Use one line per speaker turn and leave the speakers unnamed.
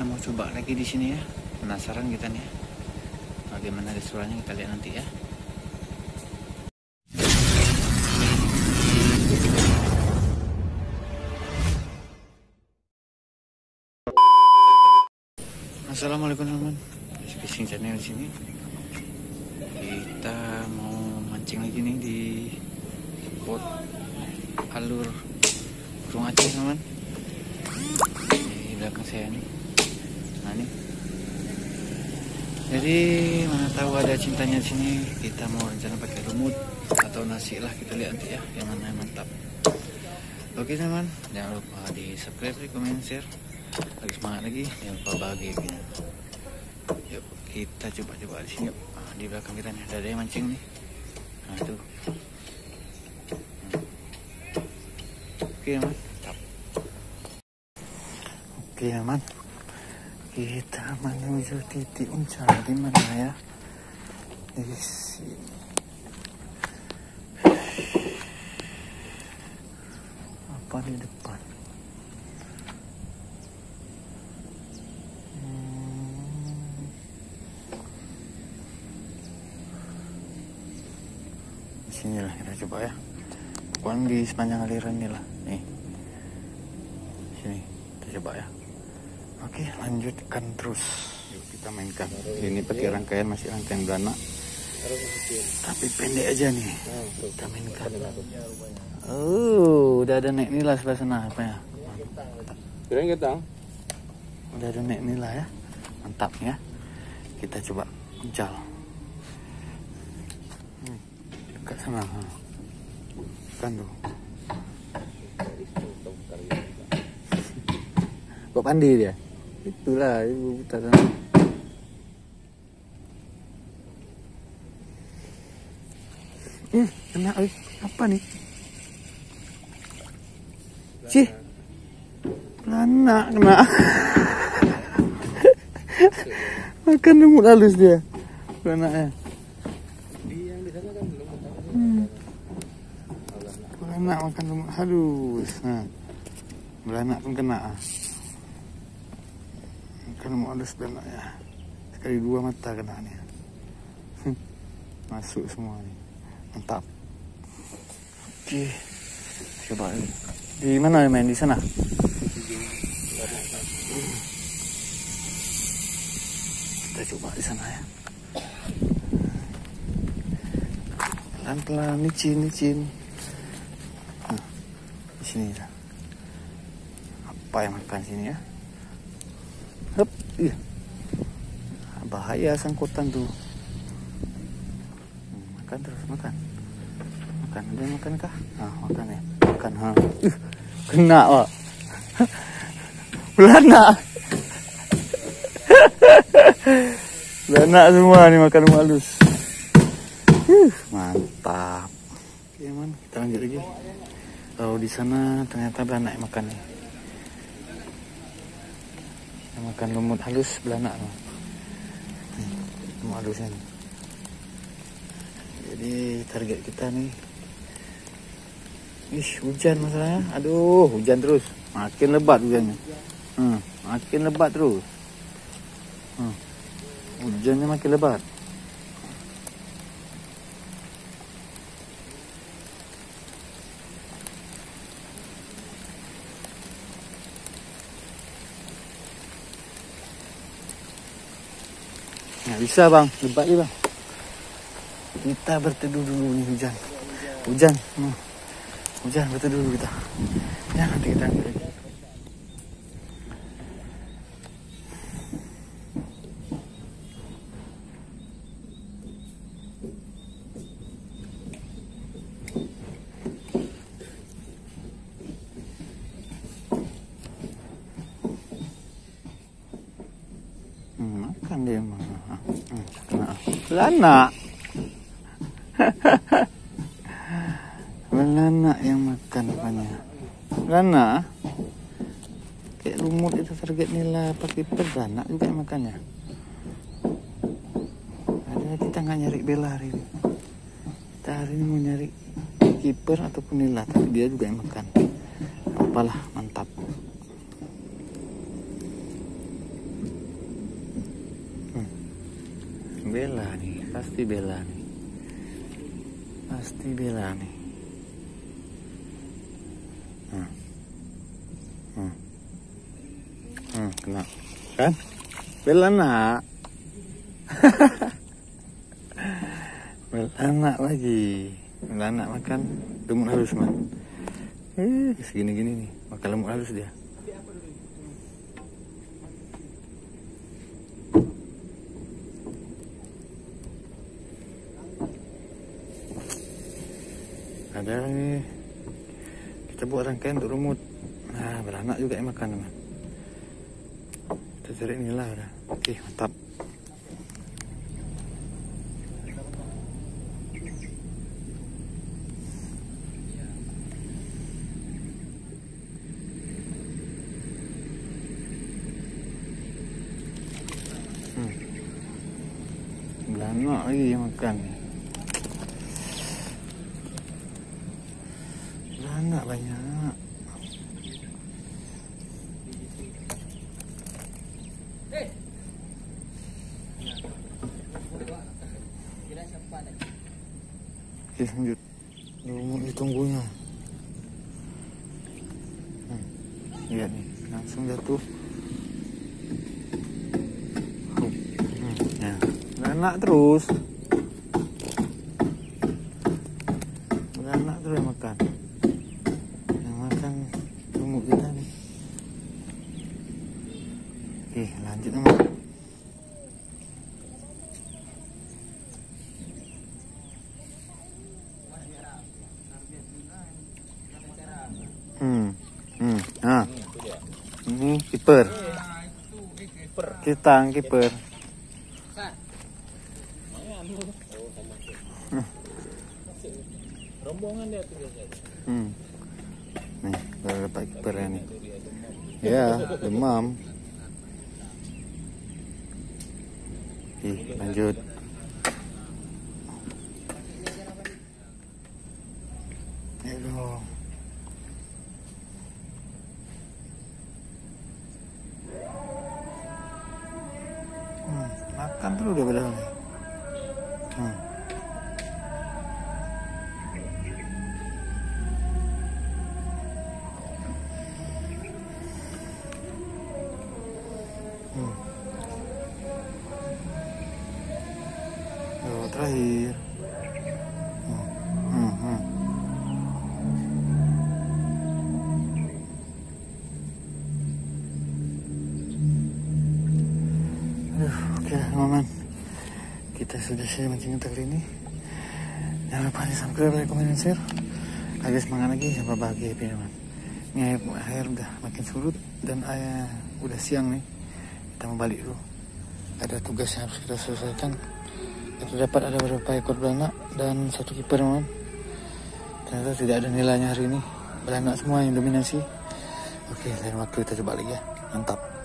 kita mau coba lagi di sini ya. Penasaran kita nih ya. Bagaimana keseruannya kita lihat nanti ya. Assalamualaikum teman-teman. Fishing channel di sini. Kita mau mancing lagi nih di spot alur burung Aceh teman-teman. Di belakang saya nih. Nah nih. Jadi mana tahu ada cintanya di sini. Kita mau rencana pakai lumut atau nasi lah, kita lihat nanti ya yang mana yang mantap. Oke teman, jangan lupa di subscribe, komen, share. Lagi semangat lagi, jangan lupa bahagia gitu. Yuk kita coba di sini. Nah, di belakang kita nih ada yang mancing nih. Nah itu. Oke teman. Oke teman. Kita menuju titik uncal di mana ya? Di sini. Apa di depan? Sinilah kita coba ya, pokoknya di sepanjang aliran ini lah nih, sini kita coba ya. Oke lanjutkan terus, yuk kita mainkan. Ini pakai rangkaian, masih rangkaian beranak tapi pendek aja nih, kita mainkan. Oh udah ada naik nila sebelah sana apa ya, udah ada naik nila ya, mantap ya. Kita coba uncal dekat sana kan tuh. Kok pandi dia? Itulah ibu putar sana. Kena apa nih? Cih, pelana kena. Makan lumut halus dia, pelananya. Belanak makan lumut halus. Nah, belanak pun kena. Makan lumut halus belanak ya. Sekali dua mata kena nih. Masuk semua nih. Mantap. Oke. Coba di mana main di sana? Kita coba di sana ya. Pelan-pelan, licin. Nah, di sini ya. Apa yang makan sini ya? Hup, iya. Bahaya sangkutan tuh. Makan terus, makan. Ada yang makan kah? Nah, makan ya. Makan, ha. Kena, Pak. Belanak. Belanak semua nih makan halus. Mantap. Oke, man, kita lanjut lagi. Kalau di sana ternyata belanak yang makan nih. Yang makan lumut halus belanak. Lumut halusnya nih. Jadi target kita nih. Hujan masalahnya. Aduh, hujan terus. Makin lebat hujannya. Makin lebat terus. Hujannya makin lebat. Nggak bisa bang, lebat dia bang. Kita berteduh dulu nih hujan. Hujan berteduh dulu kita. Ya nanti kita ambil lagi. Makan dia mah. Belanak. Belanak yang makan apanya? Belanak. Kayak lumut itu target nila pakai belanak juga yang makannya. Ada kita nggak nyari bela hari ini. Kita hari ini mau nyari kiper ataupun nila, tapi dia juga yang makan. Apalah, mantap. Bella nih, pasti Bella nih. Pasti Bella nih. Kena. Kan? Bella nak. Bella anak lagi. Bella anak makan lumut halus man. Segini-gini nih, makan lumut halus dia. Ada nih, kita buat rangkaian untuk lumut. Nah, beranak juga yang makan teman. Kita cari inilah udah. Oke, mantap. Beranak lagi yang makan. Beranak banyak. Oke, lanjut. Lumut ditunggunya. Lihat nih, langsung jatuh. Ya, beranak terus. Beranak terus yang makan. Yang makan lumut kita nih. Oke, lanjut teman. Nah, ini kiper. Kita kiper.
Rombongan dia tuh biasa.
Nih, baru dapat kipernya nih. Ya, demam. Lanjut. Aduh. Makan terus udah padahal nih. Terakhir. Oke teman-teman, kita sudah selesai mancing kita kali ini. Jangan lupa di subscribe, like, komen, dan share. Agak semangat lagi sampai bahagia teman. Ini air udah makin surut dan udah siang nih. Kita mau balik dulu. Ada tugas yang harus kita selesaikan. Kita dapat ada beberapa ekor beranak dan satu kiper teman. Ternyata tidak ada nilainya hari ini. Beranak semua yang dominasi. Oke, lain waktu kita coba lagi ya. Mantap.